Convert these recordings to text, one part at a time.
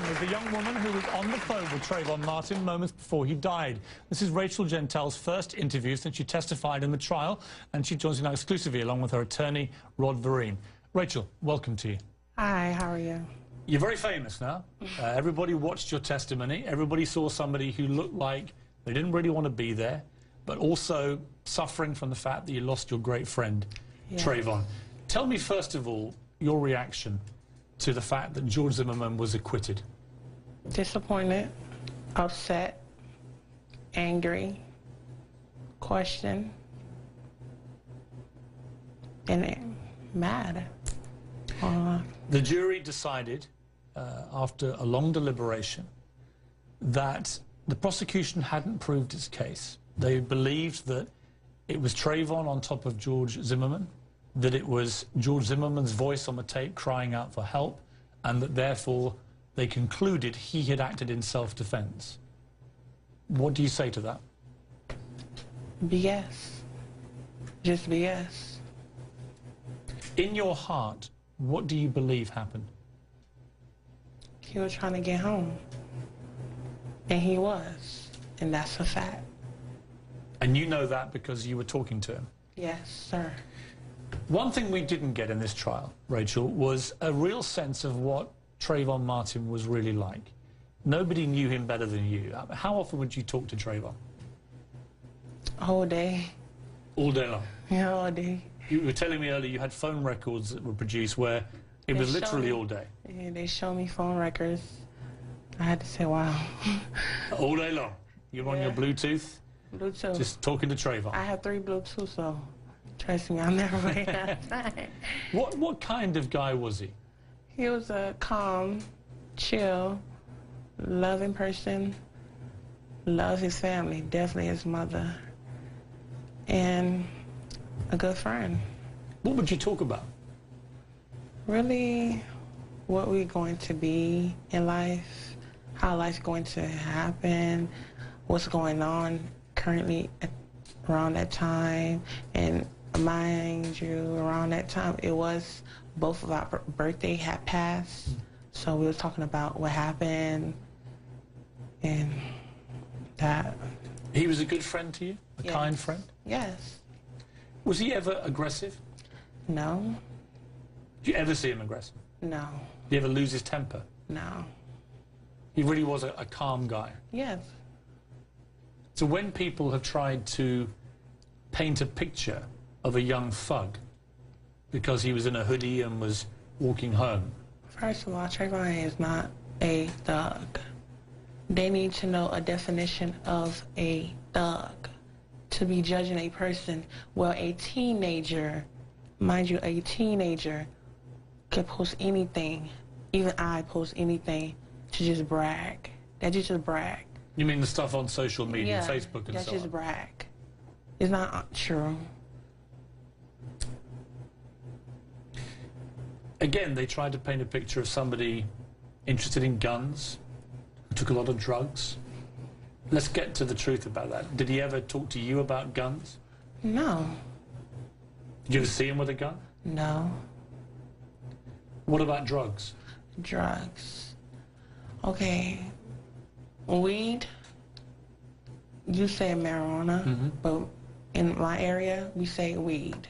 was the young woman who was on the phone with Trayvon Martin moments before he died. This is Rachel Jeantel's first interview since she testified in the trial, and she joins me now exclusively along with her attorney, Rod Vereen. Rachel, welcome to you. Hi, how are you? You're very famous now. Everybody watched your testimony. Everybody saw somebody who looked like they didn't really want to be there, but also suffering from the fact that you lost your great friend, Trayvon. Tell me, first of all, your reaction to the fact that George Zimmerman was acquitted. Disappointed, upset, angry, questioned, and mad. The jury decided, after a long deliberation, that the prosecution hadn't proved its case. They believed that it was Trayvon on top of George Zimmerman, that it was George Zimmerman's voice on the tape crying out for help, and that therefore they concluded he had acted in self-defense. What do you say to that? BS. Just BS. In your heart, what do you believe happened? He was trying to get home. And he was. And that's a fact. And you know that because you were talking to him? Yes, sir. One thing we didn't get in this trial, Rachel, was a real sense of what Trayvon Martin was really like. Nobody knew him better than you. How often would you talk to Trayvon? All day. All day long? Yeah, all day. You were telling me earlier you had phone records that were produced where it was literally all day. Yeah, they showed me phone records. I had to say, wow. All day long? You're on your Bluetooth? Bluetooth. Just talking to Trayvon? I have 3 Bluetooth, so trust me, I'll never wait out of time. What kind of guy was he? He was a calm, chill, loving person. Loves his family, definitely his mother. And a good friend. What would you talk about? Really, what we're going to be in life, how life's going to happen, what's going on currently around that time. And mind you, around that time, it was both of our birthday had passed. So we were talking about what happened and that. He was a good friend to you? A Yes. kind friend? Yes. Was he ever aggressive? No. Did you ever see him aggressive? No. Did he ever lose his temper? No. He really was a calm guy. Yes. So when people have tried to paint a picture of a young thug because he was in a hoodie and was walking home. First of all, Trayvon is not a thug. They need to know a definition of a thug to be judging a person. Well, a teenager, mind you, a teenager could post anything. Even I post anything to just brag. That's just brag. You mean the stuff on social media, Yeah, Facebook and so on? that's just brag. It's not true. Again, they tried to paint a picture of somebody interested in guns, who took a lot of drugs. Let's get to the truth about that. Did he ever talk to you about guns? No. Did you ever see him with a gun? No. What about drugs? Drugs. Okay. Weed, you say marijuana, but in my area, we say weed.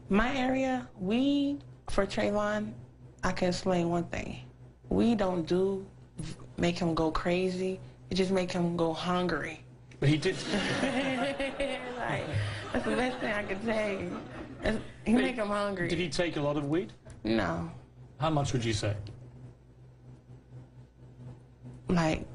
My area, weed, for Trayvon, I can explain one thing. We don't make him go crazy. It just make him go hungry. But he did. Like, that's the best thing I could say. He make him hungry. Did he take a lot of weed? No. How much would you say? Like,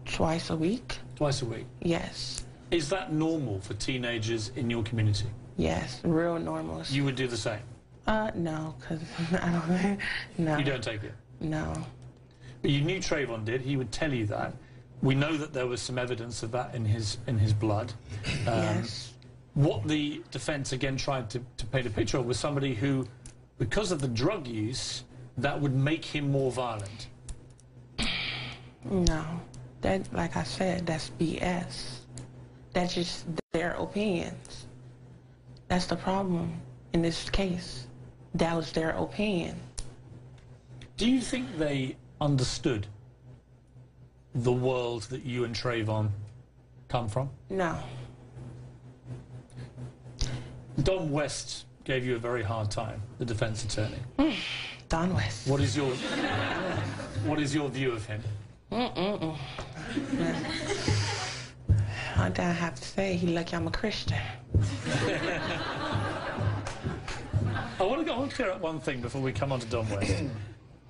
twice a week? Twice a week? Yes. Is that normal for teenagers in your community? Yes, real normal. You would do the same? No, because I don't, no. You don't take it? No. But you knew Trayvon did. He would tell you that. We know that there was some evidence of that in his blood. Yes. What the defense again tried to paint a picture of was somebody who, because of the drug use, that would make him more violent. No. That, like I said, that's BS. That's just their opinions. That's the problem in this case. That was their opinion. Do you think they understood the world that you and Trayvon come from? No. Don West gave you a very hard time, the defense attorney. Don West. What is your view of him? All I have to say, he lucky I'm a Christian. I want to clear up one thing before we come on to Don West.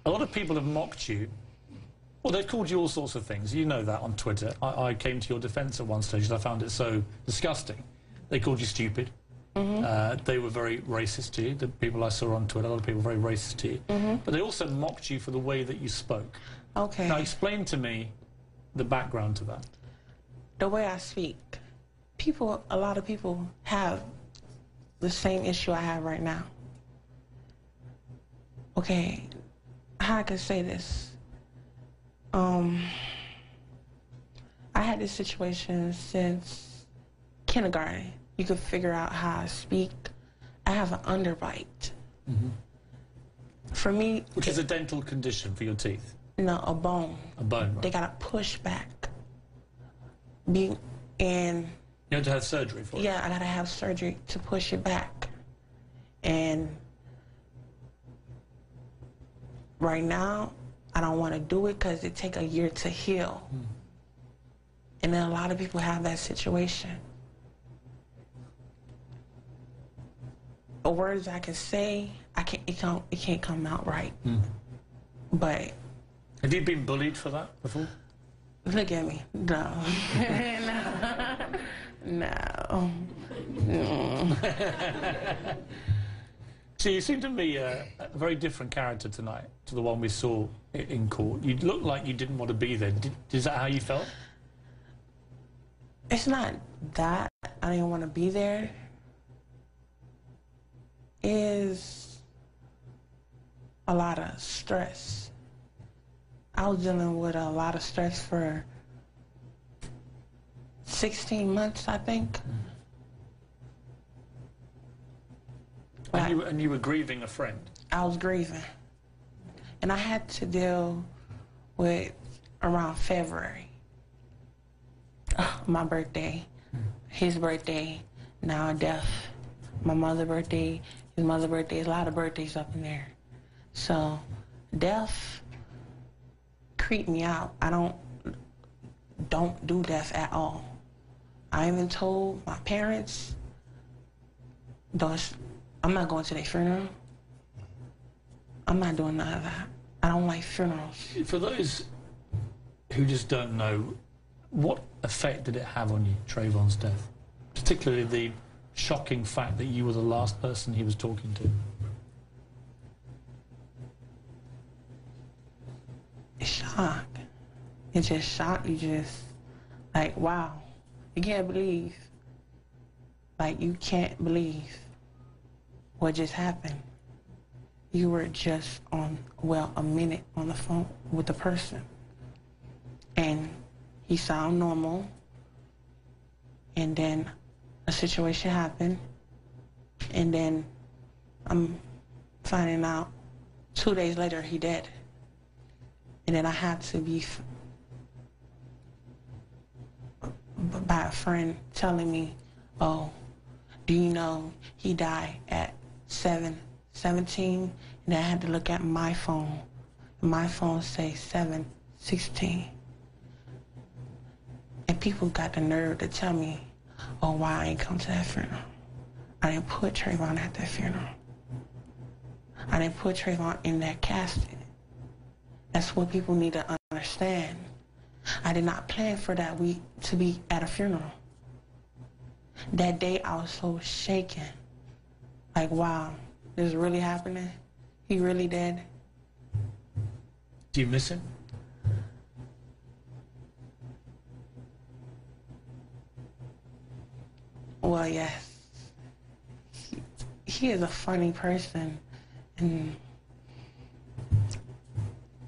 A lot of people have mocked you. Well, they've called you all sorts of things. You know that on Twitter. I came to your defence at one stage and I found it so disgusting. They called you stupid. They were very racist to you. The people I saw on Twitter, a lot of people were very racist to you. But they also mocked you for the way that you spoke. Okay. Now, explain to me the background to that. The way I speak. A lot of people have the same issue I have right now. Okay, how I can say this? I had this situation since kindergarten. You could figure out how I speak. I have an underbite. For me... Which is a dental condition for your teeth? No, a bone. A bone, right. They gotta push back. And... You had to have surgery for it? Yeah, I gotta have surgery to push it back. And right now, I don't want to do it because it takes a year to heal. And then a lot of people have that situation. The words I can say, it can't come out right. But have you been bullied for that before? Look at me. No. No. So you seem to be a very different character tonight to the one we saw in court. You looked like you didn't want to be there. Is that how you felt? It's not that I didn't want to be there. It's a lot of stress. I was dealing with a lot of stress for 16 months, I think. And you were grieving a friend? I was grieving. And I had to deal with around February. My birthday, his birthday, now a death. My mother's birthday, his mother's birthday, a lot of birthdays up in there. So death creeped me out. I don't do death at all. I even told my parents, I'm not going to their funeral. I'm not doing none of that. I don't like funerals. For those who just don't know, what effect did it have on you, Trayvon's death? Particularly the shocking fact that you were the last person he was talking to. It's shock. It's just shock. You just, like, wow. You can't believe. Like, you can't believe what just happened. You were just a minute on the phone with the person. And he sounded normal. And then a situation happened. And then I'm finding out 2 days later he dead. And then I had to be by a friend telling me, oh, do you know he died at 7:17? And I had to look at my phone. And my phone say 7:16. And people got the nerve to tell me, oh, why I ain't come to that funeral. I didn't put Trayvon at that funeral. I didn't put Trayvon in that casket. That's what people need to understand. I did not plan for that week to be at a funeral. That day I was so shaken. Like, wow, this is really happening? He really dead? Do you miss him? Well, yes. He is a funny person.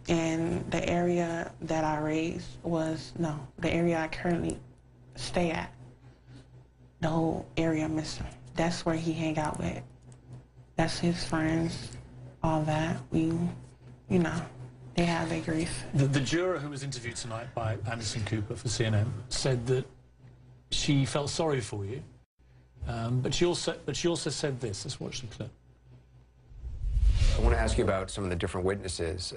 And the area that I raised the area I currently stay at, the whole area miss him. That's where he hang out with. That's his friends, all that. We you know, they have their grief. The juror who was interviewed tonight by Anderson Cooper for CNN said that she felt sorry for you, but she also said this. Let's watch the clip. I want to ask you about some of the different witnesses.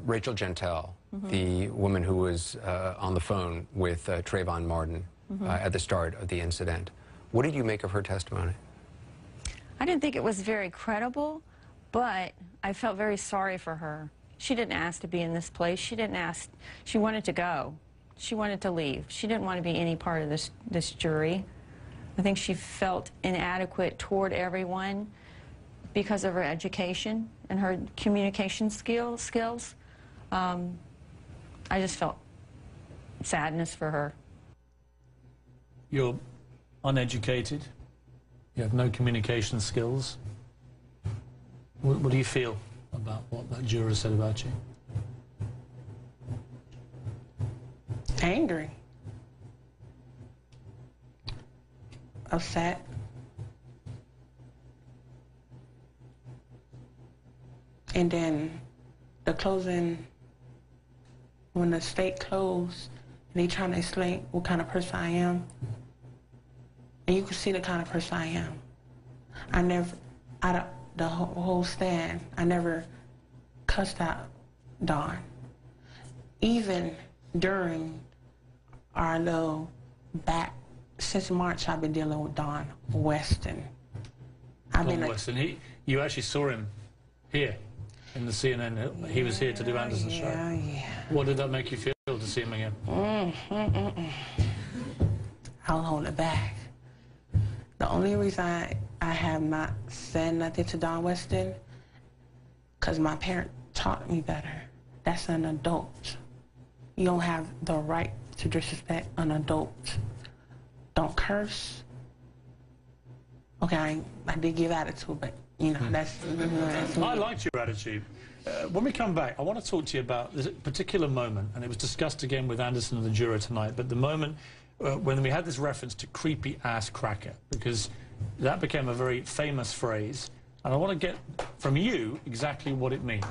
Rachel Jeantel, the woman who was on the phone with Trayvon Martin at the start of the incident. What did you make of her testimony? I didn't think it was very credible, but I felt very sorry for her. She didn't ask to be in this place. She didn't ask. She wanted to go. She wanted to leave. She didn't want to be any part of this jury. I think she felt inadequate toward everyone because of her education and her communication skills. I just felt sadness for her. You're uneducated. You have no communication skills. What do you feel about what that juror said about you? Angry. Upset. And then the closing, when the state closed, and they trying to explain what kind of person I am, and you can see the kind of person I am. I never, out of the whole stand, I never cussed out Dawn. Even during our little back, since March, I've been dealing with Don Weston. Don Weston, you actually saw him here in the CNN. He was here to do Anderson's show. Yeah. What did that make you feel to see him again? I'll hold it back. The only reason I have not said nothing to Don Weston, because my parent taught me better. That's an adult. You don't have the right to disrespect an adult. Don't curse. Okay, I did give attitude, but, you know, that's I liked your attitude. When we come back, I want to talk to you about this particular moment, and it was discussed again with Anderson and the juror tonight, but the moment when we had this reference to creepy ass cracker, because that became a very famous phrase, and I want to get from you exactly what it means.